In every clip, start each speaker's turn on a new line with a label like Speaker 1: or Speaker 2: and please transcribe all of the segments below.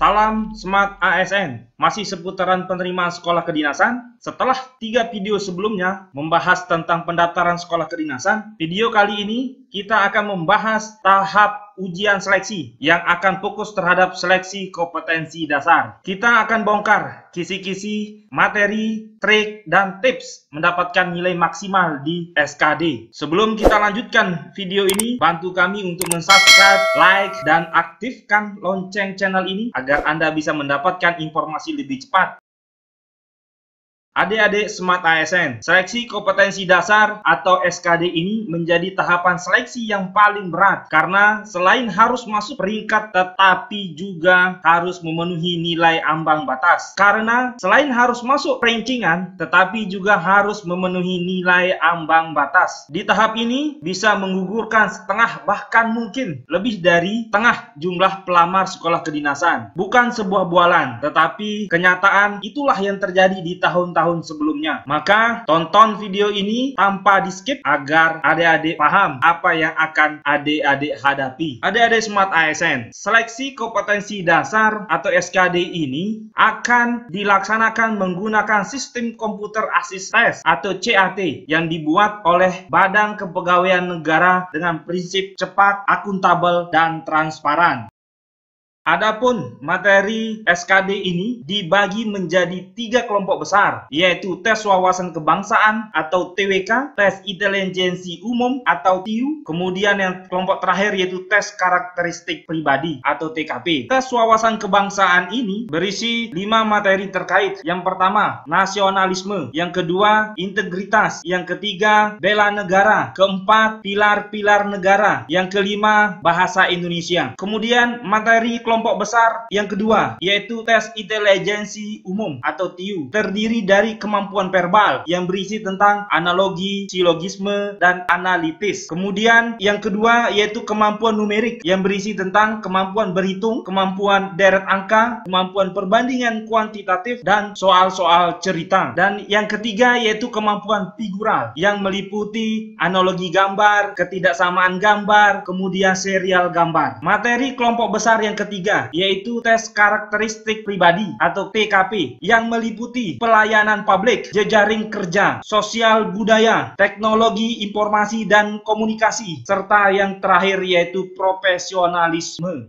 Speaker 1: Salam Smart ASN, masih seputaran penerimaan sekolah kedinasan. Setelah 3 video sebelumnya membahas tentang pendaftaran sekolah kedinasan, video kali ini kita akan membahas tahap ujian seleksi yang akan fokus terhadap seleksi kompetensi dasar. Kita akan bongkar kisi-kisi, materi, trik, dan tips mendapatkan nilai maksimal di SKD. Sebelum kita lanjutkan video ini, bantu kami untuk subscribe, like, dan aktifkan lonceng channel ini agar Anda bisa mendapatkan informasi lebih cepat. Adik-adik Smart ASN, seleksi kompetensi dasar atau SKD ini menjadi tahapan seleksi yang paling berat karena selain harus masuk peringkat tetapi juga harus memenuhi nilai ambang batas. Karena selain harus masuk rankingan tetapi juga harus memenuhi nilai ambang batas. Di tahap ini bisa menggugurkan setengah bahkan mungkin lebih dari setengah jumlah pelamar sekolah kedinasan. Bukan sebuah bualan, tetapi kenyataan itulah yang terjadi di tahun-tahun sebelumnya. Maka tonton video ini tanpa di skip agar adik-adik paham apa yang akan adik-adik hadapi. Adik-adik Smart ASN, seleksi kompetensi dasar atau SKD ini akan dilaksanakan menggunakan sistem komputer assist test atau CAT yang dibuat oleh Badan Kepegawaian Negara dengan prinsip cepat, akuntabel, dan transparan. Adapun materi SKD ini dibagi menjadi 3 kelompok besar, yaitu tes wawasan kebangsaan atau TWK, tes intelijensi umum atau TIU, kemudian yang kelompok terakhir yaitu tes karakteristik pribadi atau TKP. Tes wawasan kebangsaan ini berisi 5 materi terkait. Yang pertama, nasionalisme, yang kedua, integritas, yang ketiga, bela negara, keempat, pilar-pilar negara, yang kelima, bahasa Indonesia. Kemudian materi kelompok besar yang kedua yaitu tes intelijensi umum atau TIU, terdiri dari kemampuan verbal yang berisi tentang analogi, silogisme, dan analitis. Kemudian yang kedua yaitu kemampuan numerik yang berisi tentang kemampuan berhitung, kemampuan deret angka, kemampuan perbandingan kuantitatif, dan soal-soal cerita. Dan yang ketiga yaitu kemampuan figural yang meliputi analogi gambar, ketidaksamaan gambar, kemudian serial gambar. Materi kelompok besar yang ketiga yaitu tes karakteristik pribadi atau TKP yang meliputi pelayanan publik, jejaring kerja, sosial budaya, teknologi informasi dan komunikasi, serta yang terakhir yaitu profesionalisme.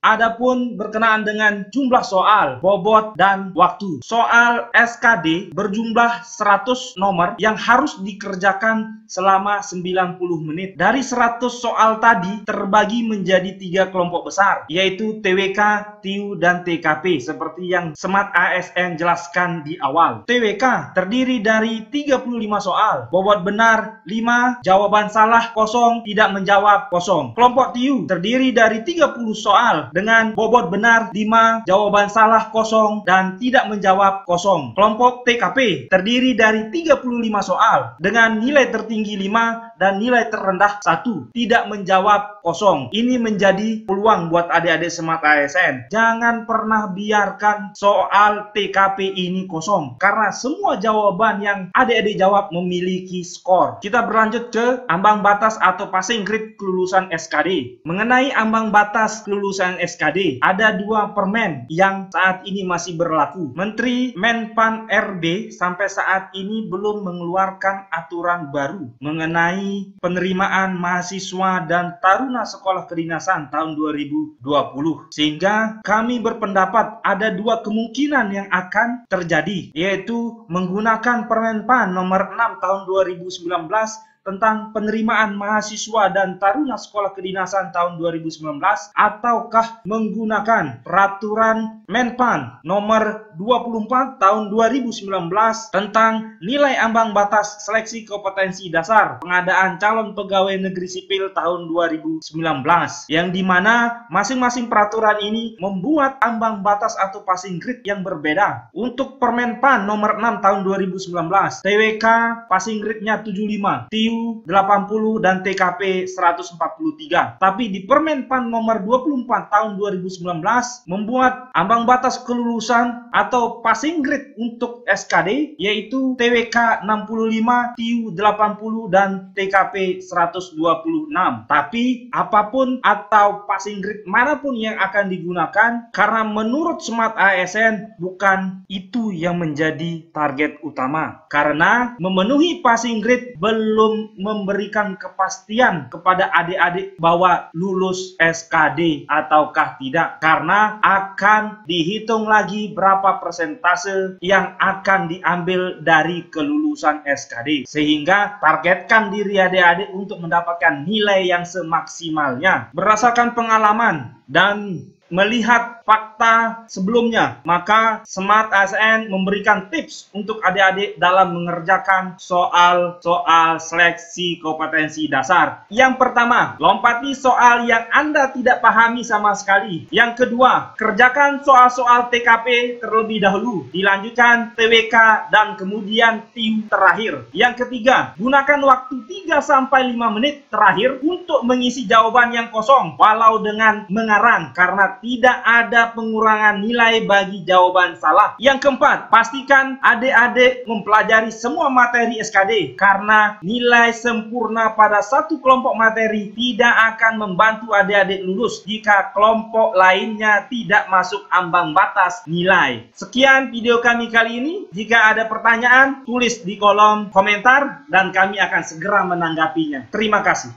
Speaker 1: Adapun berkenaan dengan jumlah soal, bobot, dan waktu. Soal SKD berjumlah 100 nomor yang harus dikerjakan selama 90 menit. Dari 100 soal tadi terbagi menjadi 3 kelompok besar, yaitu TWK, TIU, dan TKP, seperti yang Smart ASN jelaskan di awal. TWK terdiri dari 35 soal, bobot benar 5, jawaban salah 0, tidak menjawab 0. Kelompok TIU terdiri dari 30 soal dengan bobot benar 5, jawaban salah 0, dan tidak menjawab 0. Kelompok TKP terdiri dari 35 soal dengan nilai tertinggi 5 dan nilai terendah 1, tidak menjawab 0. Ini menjadi peluang buat adik-adik Smart ASN. Jangan pernah biarkan soal TKP ini kosong, karena semua jawaban yang adik-adik jawab memiliki skor. Kita berlanjut ke ambang batas atau passing grade kelulusan SKD. Mengenai ambang batas kelulusan SKD, ada 2 permen yang saat ini masih berlaku. Menteri Menpan RB sampai saat ini belum mengeluarkan aturan baru mengenai penerimaan mahasiswa dan taruna sekolah kedinasan tahun 2020. Sehingga kami berpendapat ada 2 kemungkinan yang akan terjadi, yaitu menggunakan Permenpan nomor 6 tahun 2019 tentang penerimaan mahasiswa dan taruna sekolah kedinasan tahun 2019, ataukah menggunakan peraturan Menpan nomor 24 tahun 2019 tentang nilai ambang batas seleksi kompetensi dasar pengadaan calon pegawai negeri sipil tahun 2019, yang dimana masing-masing peraturan ini membuat ambang batas atau passing grade yang berbeda. Untuk Permenpan nomor 6 tahun 2019, TWK passing grade-nya 75, TIU 80, dan TKP 143. Tapi di Permenpan nomor 24 tahun 2019 membuat ambang batas kelulusan atau passing grade untuk SKD yaitu TWK 65, TIU 80 dan TKP 126. Tapi apapun atau passing grade manapun yang akan digunakan, karena menurut Smart ASN bukan itu yang menjadi target utama. Karena memenuhi passing grade belum memberikan kepastian kepada adik-adik bahwa lulus SKD ataukah tidak, karena akan dihitung lagi berapa persentase yang akan diambil dari kelulusan SKD, sehingga targetkan diri adik-adik untuk mendapatkan nilai yang semaksimalnya. Berdasarkan pengalaman dan melihat fakta sebelumnya, maka Smart ASN memberikan tips untuk adik-adik dalam mengerjakan soal-soal seleksi kompetensi dasar. Yang pertama, lompati soal yang Anda tidak pahami sama sekali. Yang kedua, kerjakan soal-soal TKP terlebih dahulu, dilanjutkan TWK dan kemudian TIU terakhir. Yang ketiga, gunakan waktu 3-5 menit terakhir untuk mengisi jawaban yang kosong walau dengan mengarang, karena tidak ada pengurangan nilai bagi jawaban salah. Yang keempat, pastikan adik-adik mempelajari semua materi SKD, karena nilai sempurna pada satu kelompok materi tidak akan membantu adik-adik lulus jika kelompok lainnya tidak masuk ambang batas nilai. Sekian video kami kali ini. Jika ada pertanyaan, tulis di kolom komentar dan kami akan segera menanggapinya. Terima kasih.